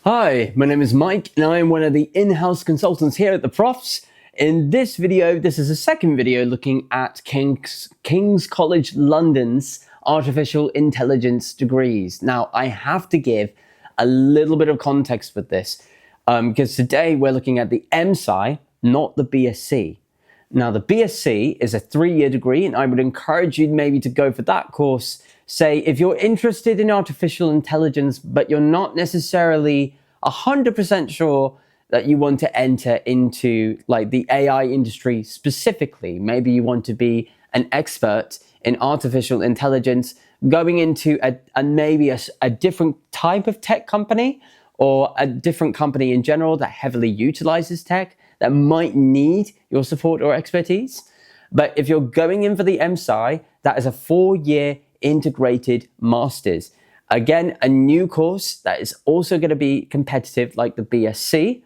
Hi, my name is Mike and I am one of the in-house consultants here at the Profs. In this video, this is a second video looking at King's College London's artificial intelligence degrees. Now, I have to give a little bit of context with this because today we're looking at the Msci, not the BSc. Now, the BSc is a 3-year degree and I would encourage you maybe to go for that course. Say, if you're interested in artificial intelligence, but you're not necessarily 100% sure that you want to enter into like the AI industry specifically, maybe you want to be an expert in artificial intelligence, going into maybe a different type of tech company or a different company in general that heavily utilizes tech that might need your support or expertise. But if you're going in for the Msci, that is a 4-year integrated masters. Again, a new course that is also going to be competitive like the BSc.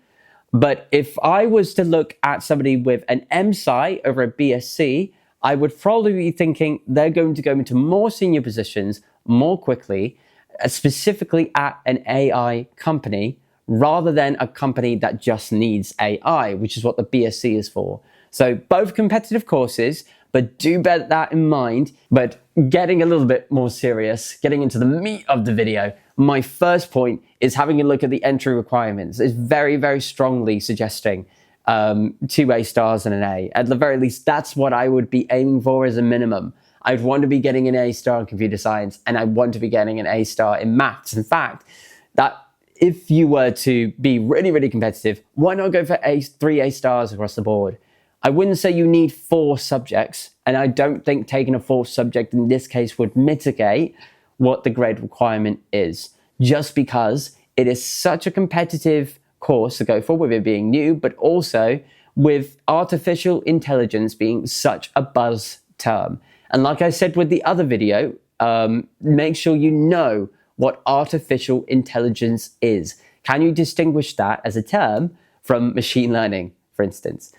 But if I was to look at somebody with an Msci over a BSc, I would probably be thinking they're going to go into more senior positions more quickly, specifically at an AI company, rather than a company that just needs AI, which is what the BSc is for. So both competitive courses, but do bear that in mind. But getting a little bit more serious, getting into the meat of the video, my first point is having a look at the entry requirements. It's very, very strongly suggesting 2 A stars and an A. At the very least, that's what I would be aiming for as a minimum. I'd want to be getting an A star in computer science, and I want to be getting an A star in maths. In fact, that if you were to be really, really competitive, why not go for 3 A stars across the board? I wouldn't say you need 4 subjects, and I don't think taking a 4th subject in this case would mitigate what the grade requirement is, just because it is such a competitive course to go for with it being new, but also with artificial intelligence being such a buzz term. And like I said with the other video, make sure you know what artificial intelligence is. Can you distinguish that as a term from machine learning, for instance?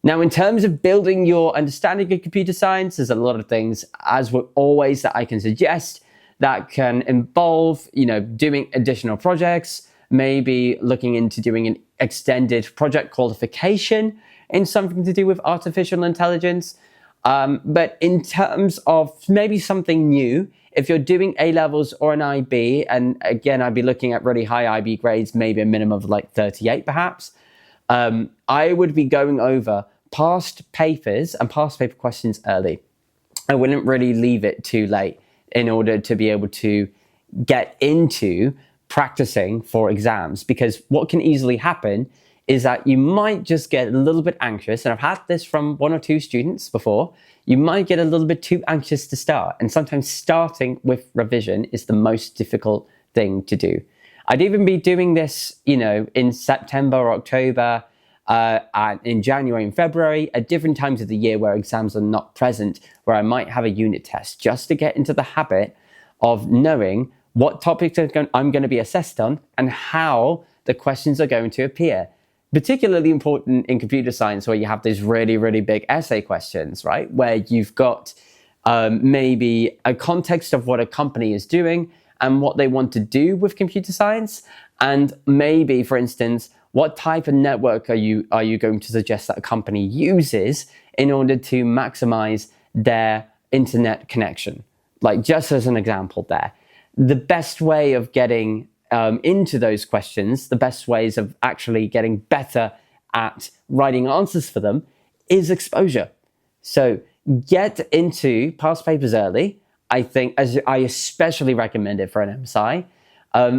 Now, in terms of building your understanding of computer science, there's a lot of things, as with always, that I can suggest that can involve, doing additional projects, maybe looking into doing an extended project qualification in something to do with artificial intelligence. But in terms of maybe something new, if you're doing A-levels or an IB, and again, I'd be looking at really high IB grades, maybe a minimum of like 38 perhaps, I would be going over past papers and past paper questions early. I wouldn't really leave it too late in order to be able to get into practicing for exams, because what can easily happen is that you might just get a little bit anxious, and I've had this from 1 or 2 students before. You might get a little bit too anxious to start, and sometimes starting with revision is the most difficult thing to do. I'd even be doing this, in September or October, in January and February, at different times of the year where exams are not present, where I might have a unit test, just to get into the habit of knowing what topics I'm going to be assessed on and how the questions are going to appear. Particularly important in computer science, where you have these really, really big essay questions, right? Where you've got maybe a context of what a company is doing and what they want to do with computer science. And maybe, for instance, what type of network are you going to suggest that a company uses in order to maximize their internet connection? Like, just as an example there. The best way of getting into those questions, the best ways of actually getting better at writing answers for them is exposure. So get into past papers early. I think, as I especially recommend it for an Msci.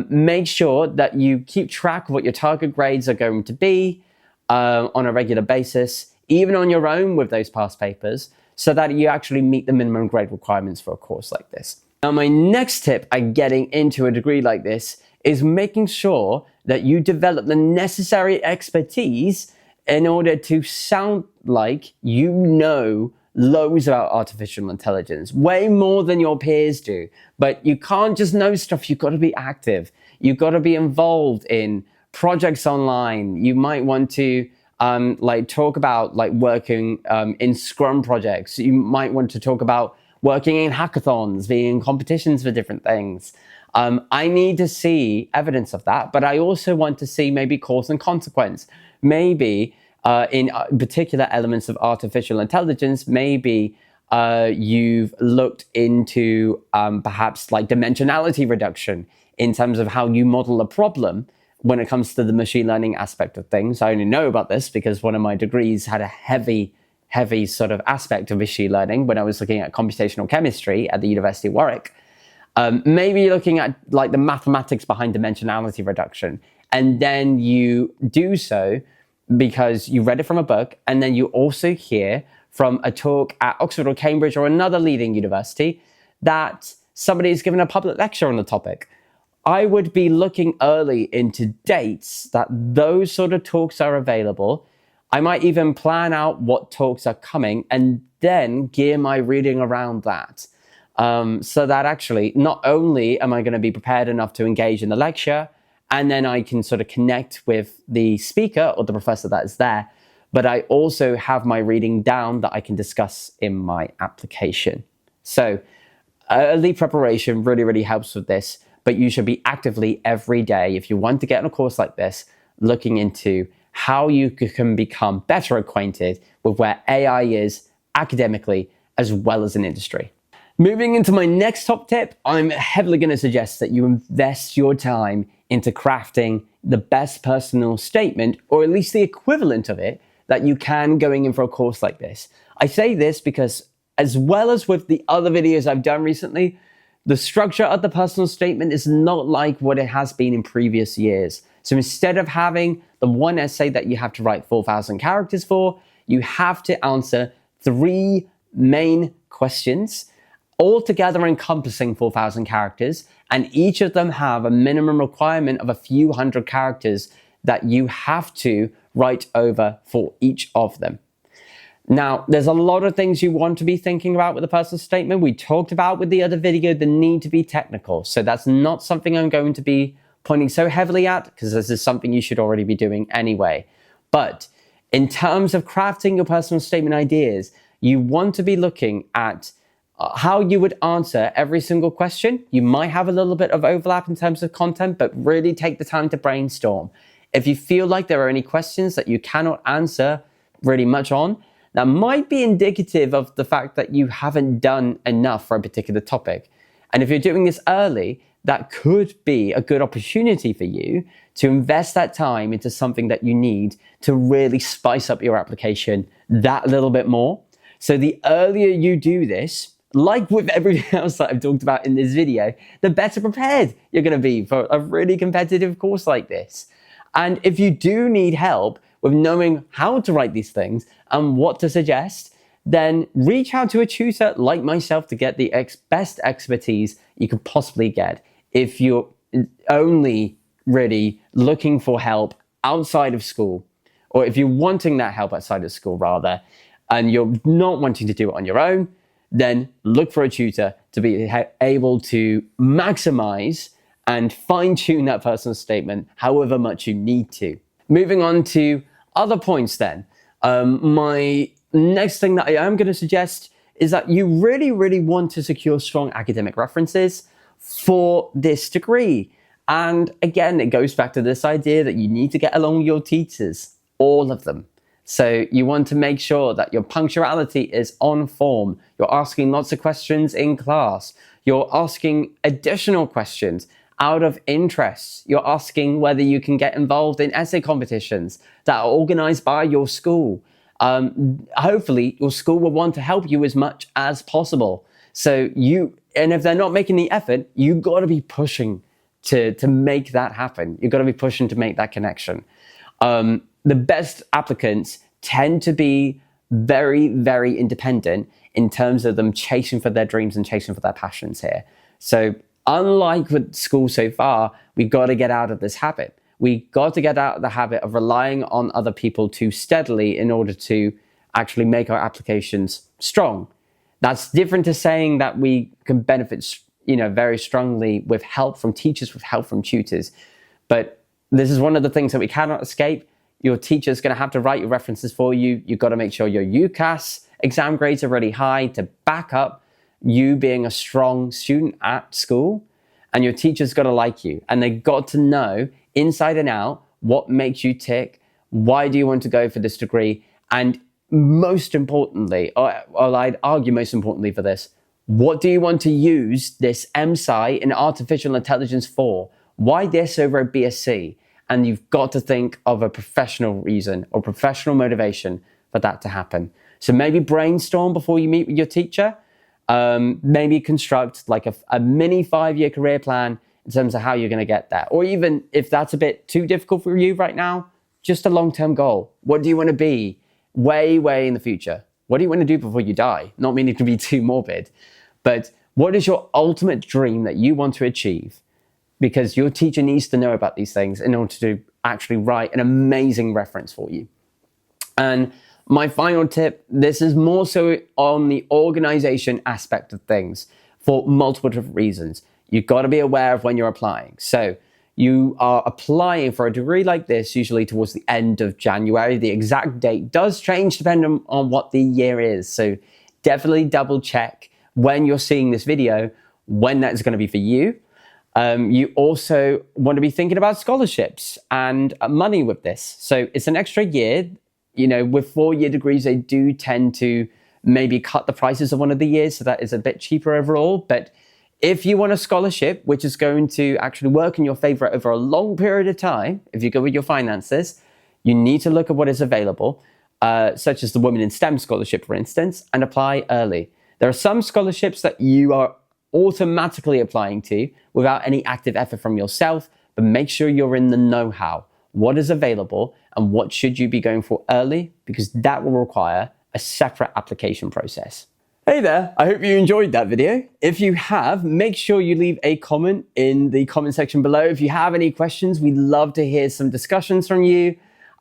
Make sure that you keep track of what your target grades are going to be on a regular basis, even on your own with those past papers, so that you actually meet the minimum grade requirements for a course like this. Now, my next tip at getting into a degree like this is making sure that you develop the necessary expertise in order to sound like you know loads about artificial intelligence, way more than your peers do. But you can't just know stuff, you've got to be active. You've got to be involved in projects online. You might want to talk about working in Scrum projects. You might want to talk about working in hackathons, being in competitions for different things. I need to see evidence of that, but I also want to see maybe cause and consequence. Maybe in particular elements of artificial intelligence, maybe you've looked into perhaps like dimensionality reduction in terms of how you model a problem when it comes to the machine learning aspect of things. I only know about this because one of my degrees had a heavy sort of aspect of machine learning when I was looking at computational chemistry at the University of Warwick. Maybe you're looking at like the mathematics behind dimensionality reduction, and then you do so because you read it from a book, and then you also hear from a talk at Oxford or Cambridge or another leading university that somebody has given a public lecture on the topic. I would be looking early into dates that those sort of talks are available. I might even plan out what talks are coming and then gear my reading around that. So that actually, not only am I going to be prepared enough to engage in the lecture, and then I can sort of connect with the speaker or the professor that is there, but I also have my reading down that I can discuss in my application. So early preparation really helps with this, but you should be actively every day, if you want to get on a course like this, looking into how you can become better acquainted with where AI is academically as well as in industry. Moving into my next top tip, I'm heavily going to suggest that you invest your time into crafting the best personal statement, or at least the equivalent of it, that you can going in for a course like this. I say this because, as well as with the other videos I've done recently, the structure of the personal statement is not like what it has been in previous years. So instead of having the one essay that you have to write 4,000 characters for, you have to answer 3 main questions, all together encompassing 4,000 characters, and each of them have a minimum requirement of a few hundred characters that you have to write over for each of them. Now, there's a lot of things you want to be thinking about with a personal statement. We talked about with the other video the need to be technical. So that's not something I'm going to be pointing so heavily at, because this is something you should already be doing anyway. But in terms of crafting your personal statement ideas, you want to be looking at how you would answer every single question. You might have a little bit of overlap in terms of content, but really take the time to brainstorm. If you feel like there are any questions that you cannot answer really much on, that might be indicative of the fact that you haven't done enough for a particular topic. And if you're doing this early, that could be a good opportunity for you to invest that time into something that you need to really spice up your application that little bit more. So the earlier you do this, like with everything else that I've talked about in this video, the better prepared you're going to be for a really competitive course like this. And if you do need help with knowing how to write these things and what to suggest, then reach out to a tutor like myself to get the best expertise you could possibly get. If you're only really looking for help outside of school, or if you're wanting that help outside of school rather, and you're not wanting to do it on your own, then look for a tutor to be able to maximize and fine-tune that personal statement however much you need to. Moving on to other points then. My next thing that I am going to suggest is that you really want to secure strong academic references for this degree. And again, it goes back to this idea that you need to get along with your teachers, all of them. So you want to make sure that your punctuality is on form. You're asking lots of questions in class. You're asking additional questions out of interest. You're asking whether you can get involved in essay competitions that are organized by your school. Hopefully your school will want to help you as much as possible. And if they're not making the effort, you've got to be pushing to make that happen. You've got to be pushing to make that connection. The best applicants tend to be very independent in terms of them chasing for their dreams and chasing for their passions here. So unlike with school so far, we've got to get out of this habit. We got to get out of the habit of relying on other people too steadily in order to actually make our applications strong. That's different to saying that we can benefit, very strongly with help from teachers, with help from tutors. But this is one of the things that we cannot escape. Your teacher's going to have to write your references for you. You've got to make sure your UCAS exam grades are really high to back up you being a strong student at school. and your teacher's got to like you, and they got to know inside and out what makes you tick, why do you want to go for this degree, and most importantly, or I'd argue most importantly for this, what do you want to use this Msci in artificial intelligence for? Why this over a BSc? And you've got to think of a professional reason or professional motivation for that to happen. So maybe brainstorm before you meet with your teacher. Maybe construct like a mini 5-year career plan in terms of how you're going to get there. Or even if that's a bit too difficult for you right now, just a long-term goal. What do you want to be way, way in the future? What do you want to do before you die? Not meaning to be too morbid, but what is your ultimate dream that you want to achieve? Because your teacher needs to know about these things in order to actually write an amazing reference for you. And my final tip, this is more so on the organization aspect of things for multiple different reasons. You've got to be aware of when you're applying. So you are applying for a degree like this, usually towards the end of January. The exact date does change depending on what the year is. So definitely double check when you're seeing this video, when that's going to be for you. You also want to be thinking about scholarships and money with this. So it's an extra year. You know, with 4-year degrees, they do tend to maybe cut the prices of one of the years. So that is a bit cheaper overall. But if you want a scholarship, which is going to actually work in your favor over a long period of time, if you go with your finances, you need to look at what is available, such as the Women in STEM scholarship, for instance, and apply early. There are some scholarships that you are automatically applying to without any active effort from yourself, but make sure you're in the know-how. What is available and what should you be going for early, because that will require a separate application process. Hey there, I hope you enjoyed that video. If you have, make sure you leave a comment in the comment section below. If you have any questions, we'd love to hear some discussions from you.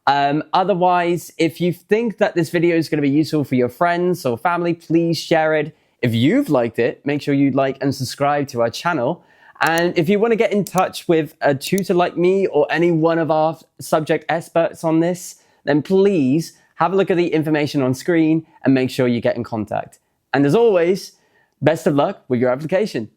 Otherwise, if you think that this video is going to be useful for your friends or family, please share it. If you've liked it, make sure you like and subscribe to our channel. And if you want to get in touch with a tutor like me or any one of our subject experts on this, then please have a look at the information on screen and make sure you get in contact. And as always, best of luck with your application.